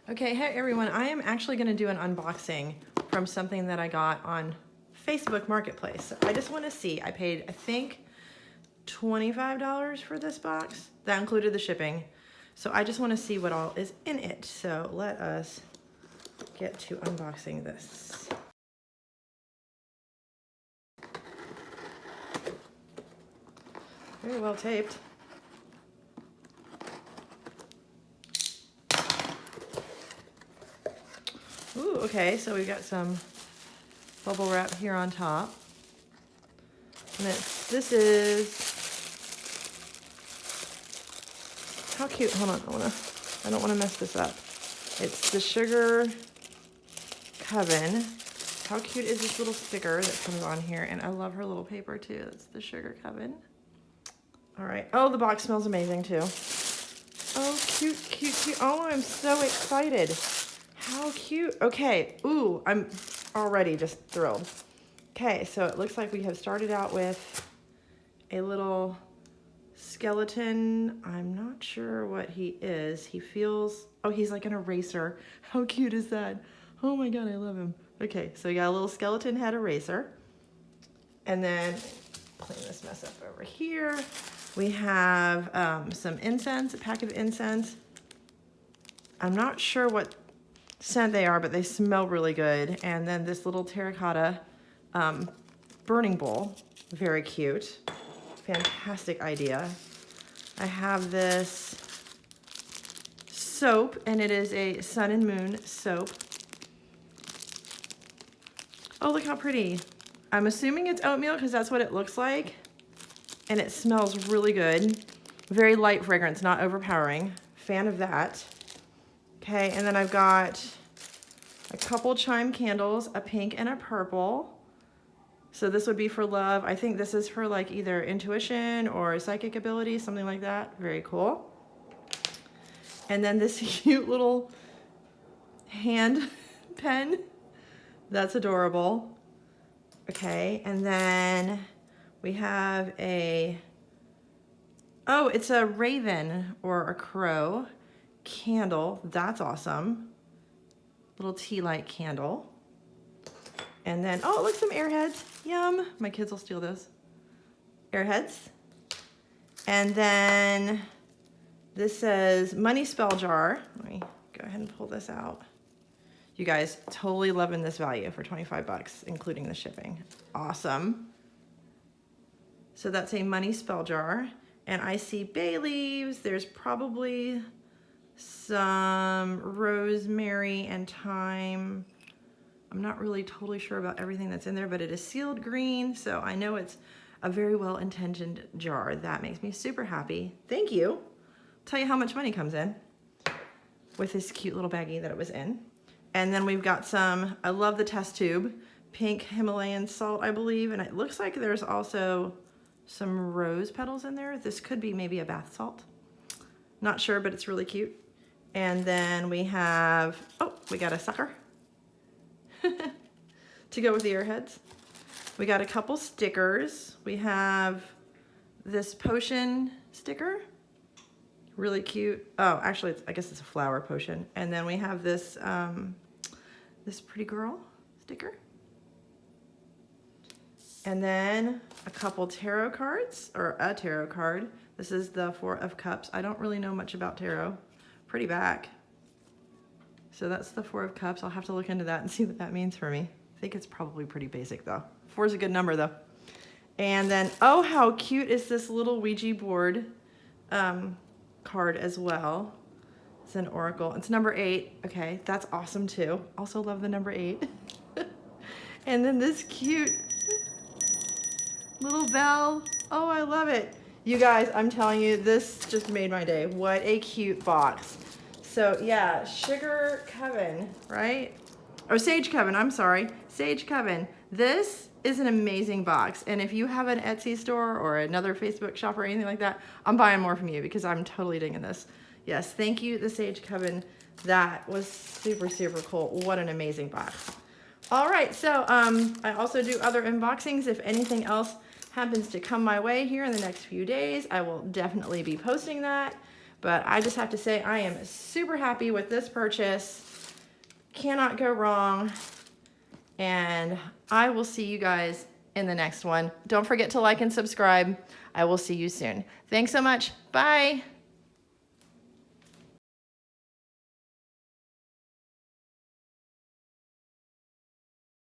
Okay, hey everyone, I am actually going to do an unboxing from something that I got on Facebook Marketplace. So I just want to see, I paid, I think, $25 for this box. That included the shipping. So I just want to see what all is in it. So let us get to unboxing this. Very well taped. Ooh, okay, so we've got some bubble wrap here on top. And this is, how cute, hold on, I don't wanna mess this up. It's the Sugar Coven. How cute is this little sticker that comes on here? And I love her little paper too. It's the Sugar Coven. All right, oh, the box smells amazing too. Oh, cute, cute, cute. Oh, I'm so excited. How cute. Okay, ooh, I'm already just thrilled. Okay, so it looks like we have started out with a little skeleton. I'm not sure what he is. He feels, oh, he's like an eraser. How cute is that? Oh my God, I love him. Okay, so we got a little skeleton head eraser. And then clean this mess up over here. We have some incense, a pack of incense. I'm not sure what scent they are, but they smell really good. And then this little terracotta burning bowl, very cute. Fantastic idea. I have this soap, and it is a sun and moon soap. Oh, look how pretty. I'm assuming it's oatmeal because that's what it looks like. And it smells really good. Very light fragrance, not overpowering. Fan of that. Okay, and then I've got a couple chime candles, a pink and a purple. So this would be for love. I think this is for like either intuition or psychic ability, something like that. Very cool. And then this cute little hand pen. That's adorable. Okay, and then we have it's a raven or a crow candle. That's awesome. Little tea light candle. And then, oh, look, some airheads. Yum. My kids will steal those. Airheads. And then this says money spell jar. Let me go ahead and pull this out. You guys, totally loving this value for 25 bucks, including the shipping. Awesome. So that's a money spell jar. And I see bay leaves. There's probably some rosemary and thyme. I'm not really totally sure about everything that's in there, but it is sealed green, so I know it's a very well-intentioned jar. That makes me super happy. Thank you. I'll tell you how much money comes in with this cute little baggie that it was in. And then we've got some, I love the test tube, pink Himalayan salt, I believe, and it looks like there's also some rose petals in there. This could be maybe a bath salt. Not sure, but it's really cute. And then we have, oh, we got a sucker. To go with the airheads. We got a couple stickers. We have this potion sticker, really cute. Oh, actually, I guess it's a flower potion. And then we have this this pretty girl sticker. And then a couple tarot cards, or a tarot card. This is the Four of Cups. I don't really know much about tarot. Pretty back. So that's the Four of Cups. I'll have to look into that and see what that means for me. I think it's probably pretty basic though. 4 is a good number though. And then, oh, how cute is this little Ouija board card as well. It's an oracle. It's number 8. Okay, that's awesome too. Also love the number 8. And then this cute little bell. Oh, I love it. You guys, I'm telling you, this just made my day. What a cute box. So yeah, Sugar Coven, right? Or TheSageCoven, I'm sorry. TheSageCoven. This is an amazing box. And if you have an Etsy store or another Facebook shop or anything like that, I'm buying more from you because I'm totally digging this. Yes, thank you, TheSageCoven. That was super, super cool. What an amazing box. All right, so I also do other unboxings. If anything else happens to come my way here in the next few days, I will definitely be posting that. But I just have to say I am super happy with this purchase. Cannot go wrong. And I will see you guys in the next one. Don't forget to like and subscribe. I will see you soon. Thanks so much. Bye.